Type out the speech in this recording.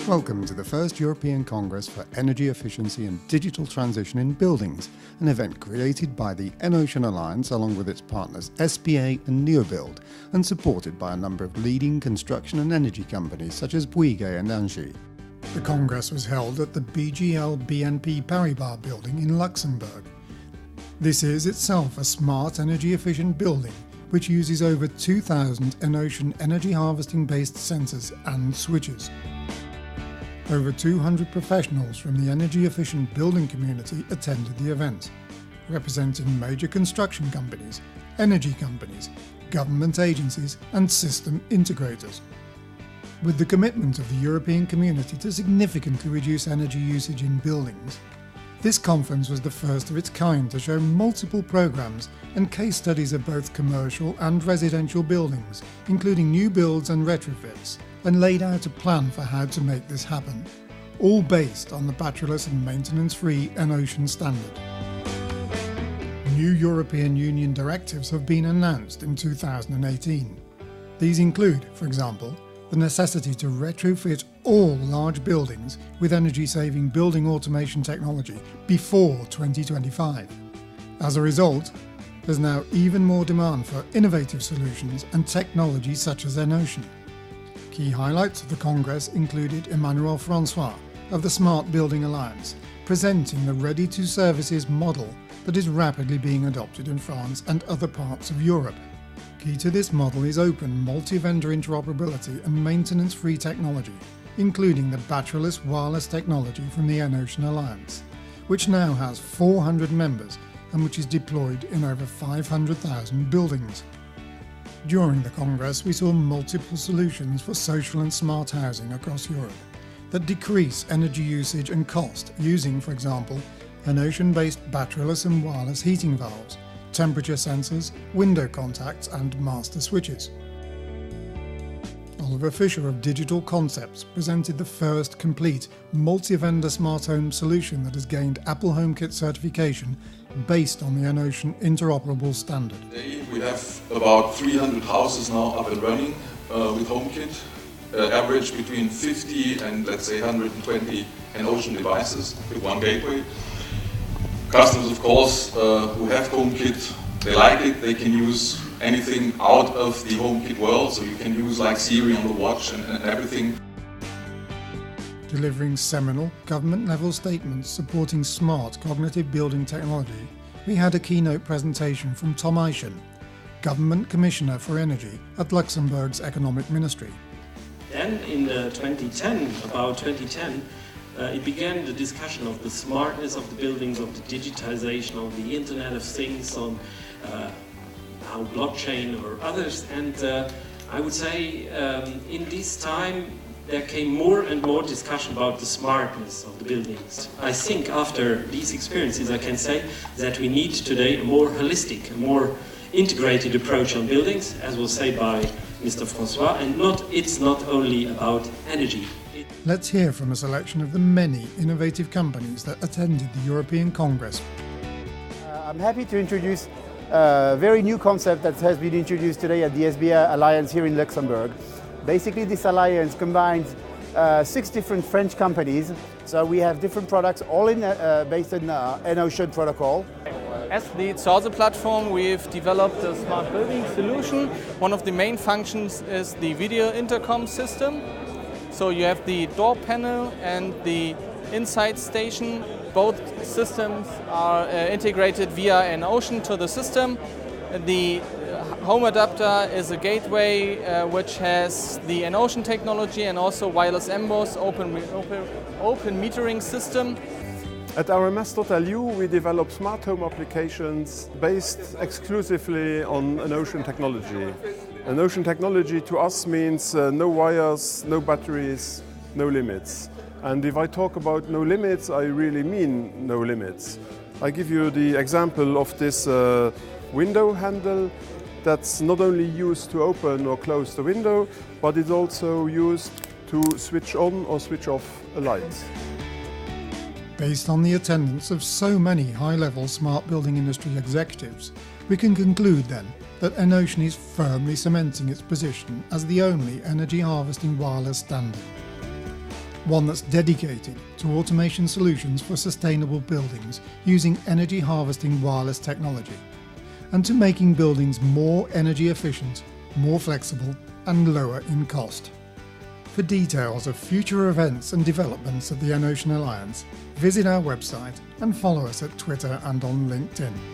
Welcome to the first European Congress for Energy Efficiency and Digital Transition in Buildings, an event created by the EnOcean Alliance along with its partners SBA and Neobuild, and supported by a number of leading construction and energy companies such as Bouygues and Engie. The Congress was held at the BGL BNP Paribas building in Luxembourg. This is itself a smart, energy-efficient building which uses over 2,000 EnOcean energy harvesting-based sensors and switches. Over 200 professionals from the energy-efficient building community attended the event, representing major construction companies, energy companies, government agencies and system integrators. With the commitment of the European community to significantly reduce energy usage in buildings, this conference was the first of its kind to show multiple programs and case studies of both commercial and residential buildings, including new builds and retrofits, and laid out a plan for how to make this happen, all based on the batteryless and maintenance-free EnOcean standard. New European Union directives have been announced in 2018. These include, for example, the necessity to retrofit all large buildings with energy-saving building automation technology before 2025. As a result, there's now even more demand for innovative solutions and technology such as EnOcean. Key highlights of the Congress included Emmanuel Francois of the Smart Building Alliance, presenting the ready-to-services model that is rapidly being adopted in France and other parts of Europe. Key to this model is open multi-vendor interoperability and maintenance-free technology, including the batteryless wireless technology from the EnOcean Alliance, which now has 400 members and which is deployed in over 500,000 buildings. During the Congress, we saw multiple solutions for social and smart housing across Europe that decrease energy usage and cost using, for example, EnOcean-based batteryless and wireless heating valves, temperature sensors, window contacts and master switches. Oliver Fischer of Digital Concepts presented the first complete multi-vendor smart home solution that has gained Apple HomeKit certification based on the EnOcean interoperable standard. Today we have about 300 houses now up and running with HomeKit, average between 50 and let's say 120 EnOcean devices with one gateway. Customers, of course, who have HomeKit, they like it. They can use anything out of the HomeKit world, so you can use like Siri on the watch and everything. Delivering seminal government-level statements supporting smart cognitive building technology, we had a keynote presentation from Tom Eischen, Government Commissioner for Energy at Luxembourg's Economic Ministry. Then in 2010, it began the discussion of the smartness of the buildings, of the digitization, of the Internet of Things, on how blockchain or others. And I would say in this time there came more and more discussion about the smartness of the buildings. I think after these experiences I can say that we need today a more holistic, a more integrated approach on buildings, as was said by Mr. Francois, and it's not only about energy. Let's hear from a selection of the many innovative companies that attended the European Congress. I'm happy to introduce a very new concept that has been introduced today at the SBA Alliance here in Luxembourg. Basically, this alliance combines 6 different French companies, so we have different products all based on EnOcean protocol. As the source platform, we've developed a smart building solution. One of the main functions is the video intercom system. So you have the door panel and the inside station. Both systems are integrated via EnOcean to the system. The home adapter is a gateway which has the EnOcean technology and also wireless MBOS open metering system. At RMS.lu we develop smart home applications based exclusively on EnOcean technology. EnOcean technology to us means no wires, no batteries, no limits. And if I talk about no limits, I really mean no limits. I give you the example of this window handle that's not only used to open or close the window, but it's also used to switch on or switch off a light. Based on the attendance of so many high-level smart building industry executives, we can conclude then that EnOcean is firmly cementing its position as the only energy harvesting wireless standard. one that's dedicated to automation solutions for sustainable buildings using energy harvesting wireless technology, and to making buildings more energy efficient, more flexible and lower in cost. For details of future events and developments of the EnOcean Alliance, visit our website and follow us at Twitter and on LinkedIn.